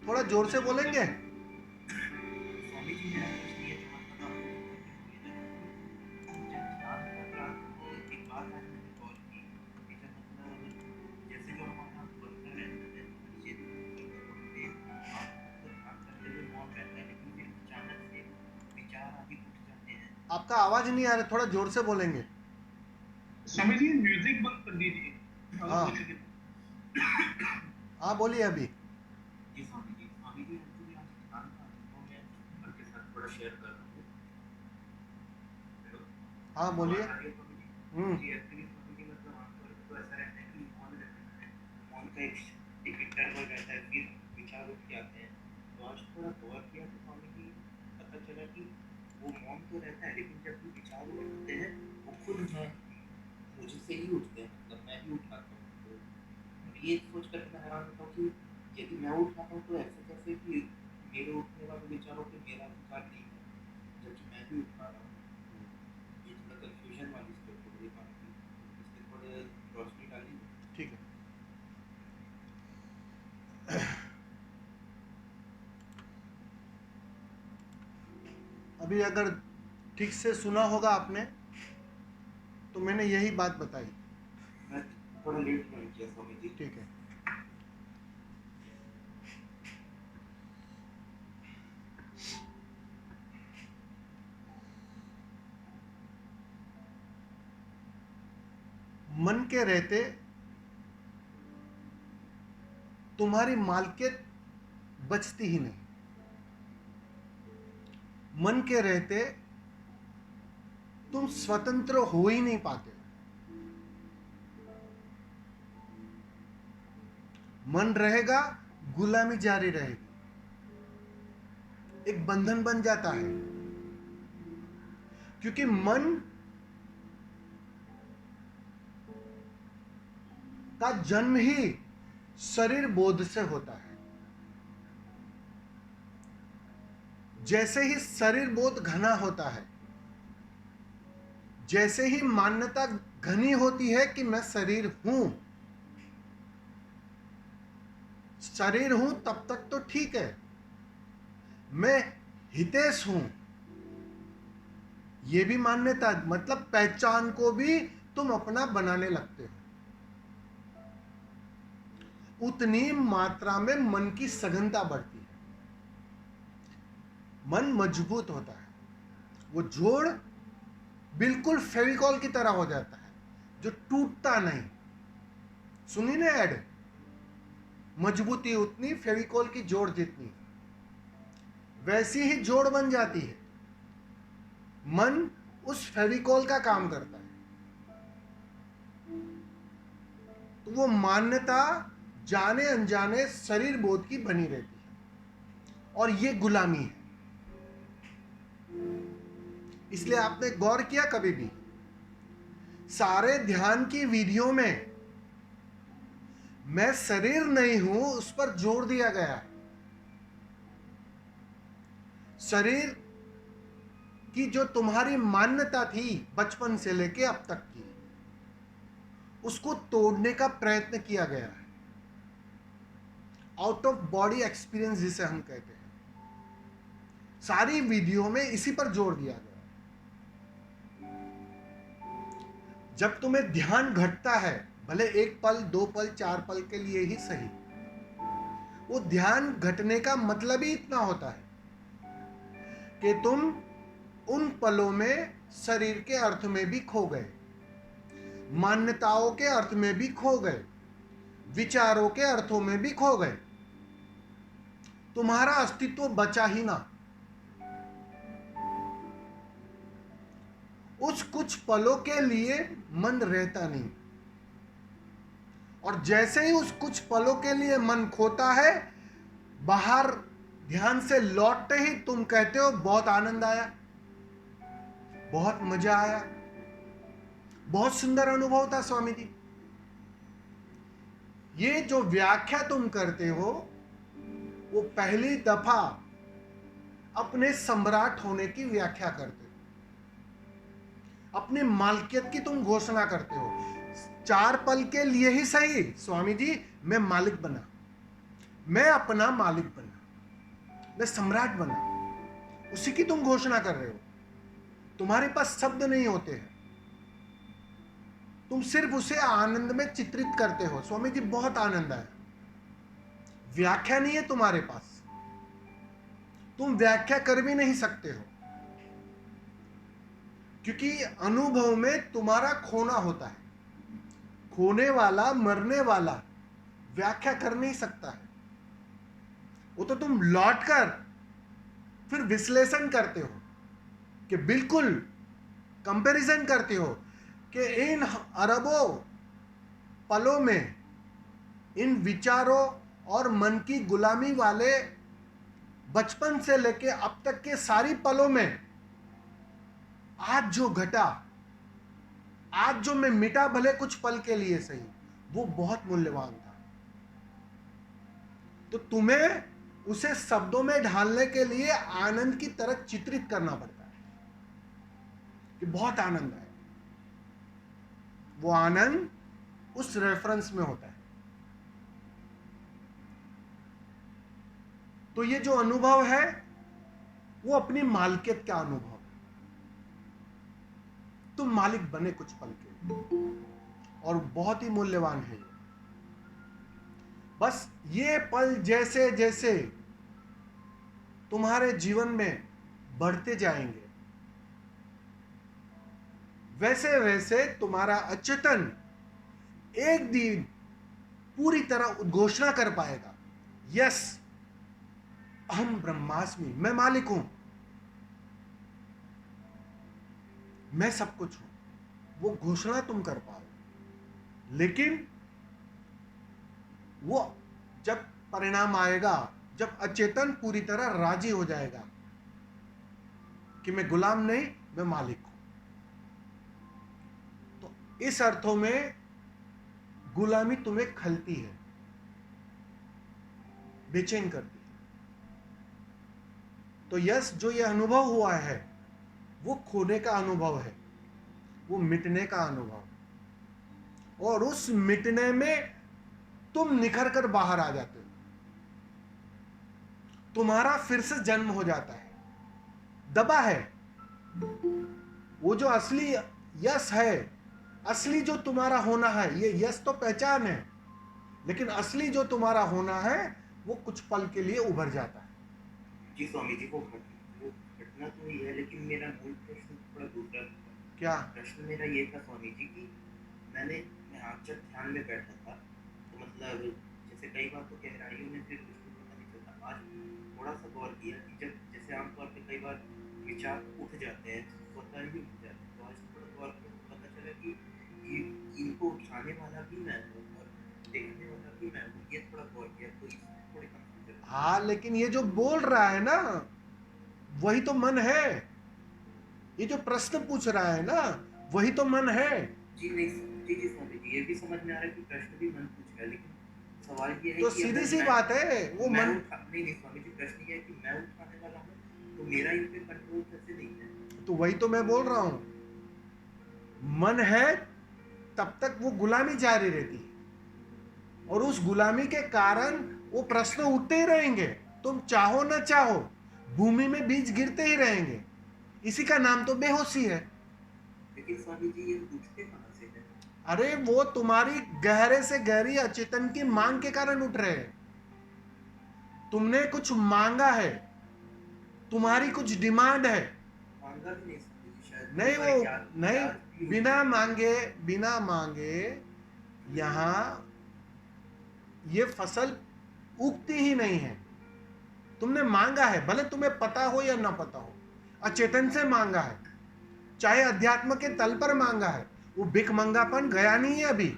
थोड़ा जोर से बोलेंगे। स्वामी जी मेरा प्रश्न ये था मतलब जब ध्यान कर रहा था तो एक बात आज मैंने गौर की कि जब मतलब जैसे जो हमारा बोलता रहता है निश्चित पे आप मतलब ध्यान करते हुए मौन रहता है लेकिन फिर अचानक से विचार आदि उठ जाते हैं। आपका आवाज नहीं आ रहा, थोड़ा जोर से बोलेंगे। स्वामी जी म्यूजिक बंद कर दीजिए। हाँ हाँ, बोलिए अभी। जी स्वामी जी एक्चुअली आज ध्यान का अनुभव मैं आपके साथ थोड़ा शेयर कर रहा हूँ। हेलो, हाँ बोलिए। आवाज आ रही है स्वामी जी? हम्म। जी एक्चुअली स्वामी जी मतलब आमतौर पर तो ऐसा रहता है कि मौन रहता है, मौन का एक इंटरवल रहता है, फिर विचार उठ के आते हैं। तो आज थोड़ा गौर किया तो स्वामी जी पता चला कि वो मौन तो रहता है लेकिन जब भी विचार उठते हैं वो खुद मुझसे ही उठते हैं, मतलब मैं ही उठाता हूँ। तो अब ये सोच कर मैं हैरान होता हूँ कि यदि मैं उठाता हूँ तो ऐसे कैसे कि मेरे उठने वाले विचारों पे मेरा अधिकार नहीं है, जबकि मैं ही उठा रहा हूँ। ये थोड़ा कंफ्यूजन वाली स्टेप हो गई स्वामी जी, इस पे थोड़े रोशनी डालिए। ठीक है। अभी अगर ठीक से सुना होगा आपने तो मैंने यही बात बताई। मैं थोड़ा लेट ज्वाइन किया स्वामी जी। ठीक है। मन के रहते तुम्हारी मालकियत बचती ही नहीं। मन के रहते तुम स्वतंत्र हो ही नहीं पाते। मन रहेगा, गुलामी जारी रहेगी, एक बंधन बन जाता है। क्योंकि मन का जन्म ही शरीर बोध से होता है। जैसे ही शरीर बोध घना होता है, जैसे ही मान्यता घनी होती है कि मैं शरीर हूं, शरीर हूं तब तक तो ठीक है, मैं हितेश हूं, यह भी मान्यता, मतलब पहचान को भी तुम अपना बनाने लगते हो। उतनी मात्रा में मन की सघनता बढ़ती है, मन मजबूत होता है, वो जोड़ बिल्कुल फेविकॉल की तरह हो जाता है जो टूटता नहीं। सुनी ना ऐड, मजबूती उतनी फेविकॉल की जोड़ जितनी, वैसी ही जोड़ बन जाती है। मन उस फेविकॉल का काम करता है। तो वो मान्यता जाने अनजाने शरीर बोध की बनी रहती है और ये गुलामी है। इसलिए आपने गौर किया कभी भी सारे ध्यान की विधियों में मैं शरीर नहीं हूं उस पर जोर दिया गया है। शरीर की जो तुम्हारी मान्यता थी बचपन से लेके अब तक की, उसको तोड़ने का प्रयत्न किया गया है। आउट ऑफ बॉडी एक्सपीरियंस जिसे हम कहते हैं, सारी विधियों में इसी पर जोर दिया गया। जब तुम्हें ध्यान घटता है, भले 1 पल 2 पल 4 पल के लिए ही सही, वो ध्यान घटने का मतलब ही इतना होता है कि तुम उन पलों में शरीर के अर्थ में भी खो गए, मान्यताओं के अर्थ में भी खो गए, विचारों के अर्थों में भी खो गए, तुम्हारा अस्तित्व बचा ही ना। उस कुछ पलों के लिए मन रहता नहीं, और जैसे ही उस कुछ पलों के लिए मन खोता है, बाहर ध्यान से लौटते ही तुम कहते हो बहुत आनंद आया, बहुत मजा आया, बहुत सुंदर अनुभव था स्वामी जी। ये जो व्याख्या तुम करते हो वो पहली दफा अपने सम्राट होने की व्याख्या करते हो, अपनी मालकियत की तुम घोषणा करते हो। 4 पल के लिए ही सही स्वामी जी, मैं मालिक बना, मैं अपना मालिक बना, मैं सम्राट बना, उसी की तुम घोषणा कर रहे हो। तुम्हारे पास शब्द नहीं होते हैं, तुम सिर्फ उसे आनंद में चित्रित करते हो। स्वामी जी बहुत आनंद आया, व्याख्या नहीं है तुम्हारे पास, तुम व्याख्या कर भी नहीं सकते हो, क्योंकि अनुभव में तुम्हारा खोना होता है। खोने वाला, मरने वाला व्याख्या कर नहीं सकता है। वो तो तुम लौट कर फिर विश्लेषण करते हो कि बिल्कुल कंपैरिजन करते हो कि इन अरबों पलों में, इन विचारों और मन की गुलामी वाले बचपन से लेके अब तक के सारी पलों में आज जो घटा, आज जो मैं मिटा, भले कुछ पल के लिए सही, वो बहुत मूल्यवान था। तो तुम्हें उसे शब्दों में ढालने के लिए आनंद की तरह चित्रित करना पड़ता है कि बहुत आनंद है। वो आनंद उस रेफरेंस में होता है। तो ये जो अनुभव है वो अपनी मालिकियत का अनुभव है। तुम मालिक बने कुछ पल के, और बहुत ही मूल्यवान है ये। बस ये पल जैसे जैसे तुम्हारे जीवन में बढ़ते जाएंगे, वैसे वैसे तुम्हारा अचेतन एक दिन पूरी तरह उद्घोषणा कर पाएगा, यस अहम ब्रह्मास्मि, मैं मालिक हूं, मैं सब कुछ हूं। वो घोषणा तुम कर पाओ। लेकिन वो जब परिणाम आएगा, जब अचेतन पूरी तरह राजी हो जाएगा कि मैं गुलाम नहीं, मैं मालिक हूं। तो इस अर्थों में गुलामी तुम्हें खलती है, बेचैन करती है। तो यस, जो ये अनुभव हुआ है वो खोने का अनुभव है, वो मिटने का अनुभव। और उस मिटने में तुम निखर कर बाहर आ जाते हो, तुम्हारा फिर से जन्म हो जाता है। दबा है वो जो असली यस है, असली जो तुम्हारा होना है, ये यस तो पहचान है, लेकिन असली जो तुम्हारा होना है वो कुछ पल के लिए उभर जाता है। जी स्वामी जी, वो घटना तो ही है, लेकिन मेरा मूल प्रश्न थोड़ा दूसरा था। क्या प्रश्न मेरा ये था स्वामी जी कि मैं आज जब ध्यान में बैठा था, तो मतलब जैसे कई बार तो गहराइयों में फिर कुछ पता नहीं चलता। आज थोड़ा सा गौर किया कि जब जैसे आमतौर पे कई बार विचार उठ जाते हैं, स्वतः ही उठ जाते हैं, तो आज थोड़ा गौर किया तो पता चला कि इनको उठाने वाला भी मैं हूँ और देखने वाला भी मैं हूँ। ये थोड़ा गौर किया तो इसमें थोड़ी कंफ्यूजन। हाँ, लेकिन ये जो बोल रहा है ना, वही तो मन है। ये जो प्रश्न पूछ रहा है ना, वही तो मन है। जी नहीं, जी स्वामी जी, ये भी समझ में आ रहा है कि प्रश्न भी मन पूछ रहा है, लेकिन सवाल ये है तो कि सीधी सी बात है, वो मन नहीं स्वामी जी, प्रश्न ये है कि मैं उठाने वाला हूँ, तो मेरा इन पे कंट्रोल कैसे नहीं है? तो वही तो मैं बोल रहा हूं, मन है तब तक वो गुलामी जारी रहती है, और उस गुलामी के कारण वो प्रश्न उठते ही रहेंगे। तुम चाहो न चाहो, भूमि में बीज गिरते ही रहेंगे। इसी का नाम तो बेहोशी है। लेकिन स्वामी जी, ये उठते कहाँ से है? अरे वो तुम्हारी गहरे से गहरी अचेतन की मांग के कारण उठ रहे हैं। तुमने कुछ मांगा है, तुम्हारी कुछ डिमांड है। मांगा भी नहीं स्वामी जी, शायद नहीं, वो नहीं, बिना मांगे यहां ये फसल उगती ही नहीं है। तुमने मांगा है, भले तुम्हें पता हो या ना पता हो, अचेतन से मांगा है, चाहे अध्यात्म के तल पर मांगा है। वो भिखमंगापन गया नहीं है अभी।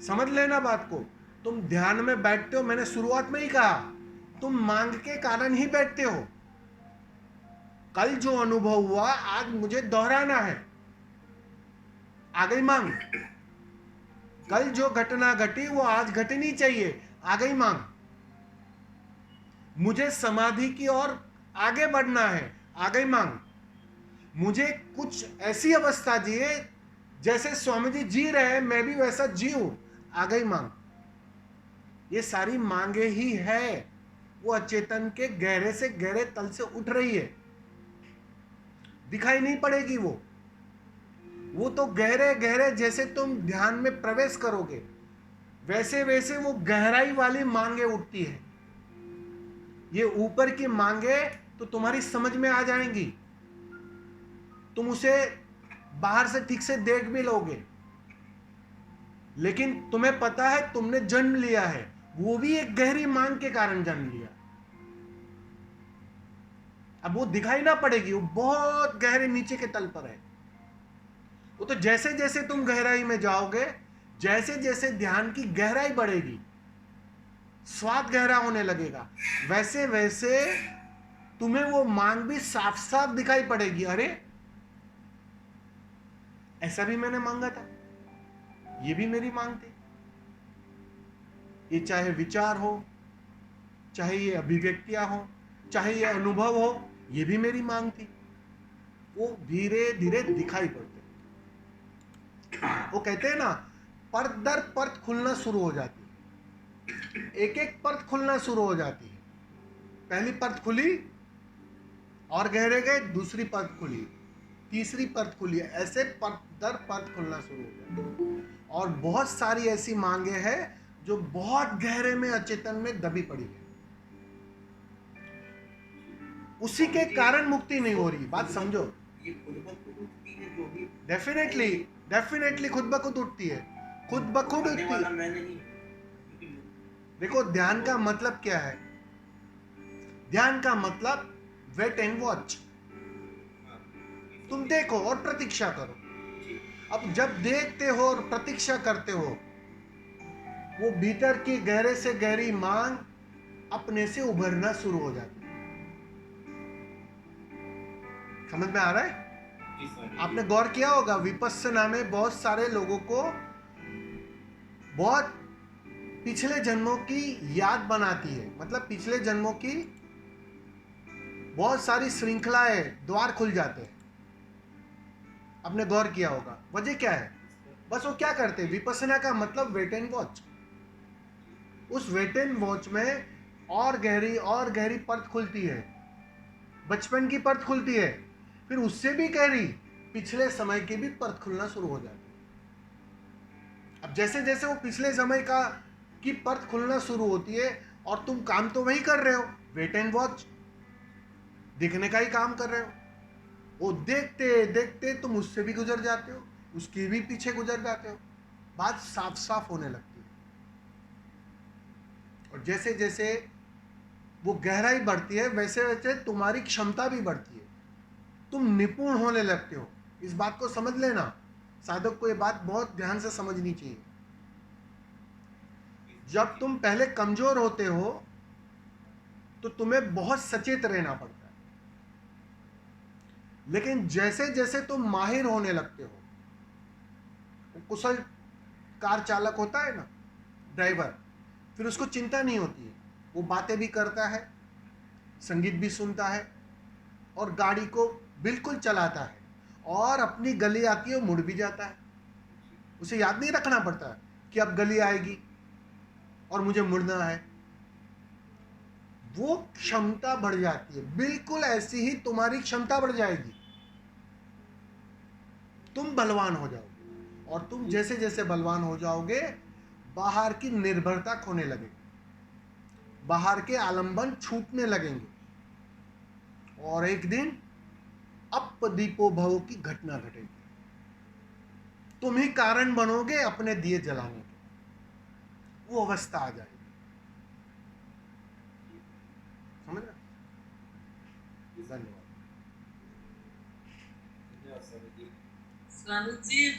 समझ लेना बात को। तुम ध्यान में बैठते हो, मैंने शुरुआत में ही कहा, तुम मांग के कारण ही बैठते हो। कल जो अनुभव हुआ आज मुझे दोहराना है, आ गई मांग। कल जो घटना घटी वो आज घटनी चाहिए, आ गई मांग। मुझे समाधि की ओर आगे बढ़ना है, आ गई मांग। मुझे कुछ ऐसी अवस्था जिए जैसे स्वामी जी जी रहे हैं, मैं भी वैसा जीऊं, आ गई मांग। ये सारी मांगे ही है। वो अचेतन के गहरे से गहरे तल से उठ रही है, दिखाई नहीं पड़ेगी वो तो गहरे गहरे जैसे तुम ध्यान में प्रवेश करोगे वैसे वैसे वो गहराई वाली मांगे उठती है। ये ऊपर की मांगे तो तुम्हारी समझ में आ जाएंगी, तुम उसे बाहर से ठीक से देख भी लोगे, लेकिन तुम्हें पता है तुमने जन्म लिया है, वो भी एक गहरी मांग के कारण जन्म लिया। अब वो दिखाई ना पड़ेगी, वो बहुत गहरे नीचे के तल पर है। वो तो जैसे जैसे तुम गहराई में जाओगे, जैसे जैसे ध्यान की गहराई बढ़ेगी, स्वाद गहरा होने लगेगा, वैसे वैसे तुम्हें वो मांग भी साफ साफ दिखाई पड़ेगी। अरे ऐसा भी मैंने मांगा था, ये भी मेरी मांग थी। ये चाहे विचार हो, चाहे ये अभिव्यक्तियां हो, चाहे ये अनुभव हो, ये भी मेरी मांग थी। वो धीरे धीरे दिखाई पड़ते। वो कहते हैं ना, परत दर परत खुलना शुरू हो जाती है, एक एक परत खुलना शुरू हो जाती है। पहली परत खुली और गहरे गए, दूसरी परत खुली, तीसरी परत खुली, ऐसे परत दर परत खुलना शुरू हो जाती है। और बहुत सारी ऐसी मांगे हैं जो बहुत गहरे में अचेतन में दबी पड़ी है, उसी के कारण मुक्ति नहीं हो रही। बात समझो, ये खुद ब खुद उठती है जो भी डेफिनेटली खुद ब खुद उठती है, खुद ब खुद करने उठती वाला है। मैं नहीं, क्योंकि देखो ध्यान का मतलब क्या है? ध्यान का मतलब वेट एंड वॉच। तुम देखो और प्रतीक्षा करो। अब जब देखते हो और प्रतीक्षा करते हो, वो भीतर की गहरे से गहरी मांग अपने से उभरना शुरू हो जाती है। समझ में आ रहा है? जी सर, आपने गौर किया होगा, विपस्सना में बहुत सारे लोगों को बहुत पिछले जन्मों की याद बनाती है, मतलब पिछले जन्मों की बहुत सारी श्रृंखलाएं, द्वार खुल जाते हैं। आपने गौर किया होगा, वजह क्या है? बस वो क्या करते हैं, विपस्सना का मतलब वेट एंड वॉच। उस वेट एंड वॉच में और गहरी परत खुलती है, बचपन की परत खुलती है, फिर उससे भी गहरी पिछले समय की भी परत खुलना शुरू हो जाती है। अब जैसे जैसे वो पिछले समय का की परत खुलना शुरू होती है, और तुम काम तो वही कर रहे हो, वेट एंड वॉच, देखने का ही काम कर रहे हो, वो देखते देखते तुम उससे भी गुजर जाते हो, उसके भी पीछे गुजर जाते हो। बात साफ साफ होने लगती है। और जैसे जैसे वो गहराई बढ़ती है, वैसे वैसे तुम्हारी क्षमता भी बढ़ती है, तुम निपुण होने लगते हो। इस बात को समझ लेना, साधक को ये बात बहुत ध्यान से समझनी चाहिए। जब तुम पहले कमजोर होते हो तो तुम्हें बहुत सचेत रहना पड़ता है, लेकिन जैसे जैसे तुम माहिर होने लगते हो, वो कुशल कार चालक होता है ना, ड्राइवर, फिर उसको चिंता नहीं होती है, वो बातें भी करता है, संगीत भी सुनता है, और गाड़ी को बिल्कुल चलाता है, और अपनी गली आती है मुड़ भी जाता है। उसे याद नहीं रखना पड़ता कि अब गली आएगी और मुझे मुड़ना है। वो क्षमता बढ़ जाती है, बिल्कुल ऐसी ही तुम्हारी क्षमता बढ़ जाएगी, तुम बलवान हो जाओगे। और तुम जैसे जैसे बलवान हो जाओगे, बाहर की निर्भरता खोने लगेगी, बाहर के आलंबन छूटने लगेंगे, और एक दिन अपदीपो भव की घटना घटेगी। तुम ही कारण बनोगे अपने दिए जलाने के, वो अवस्था आ जाएगी। समझ रहे? धन्यवाद। धन्यवाद सर जी। स्वामी जी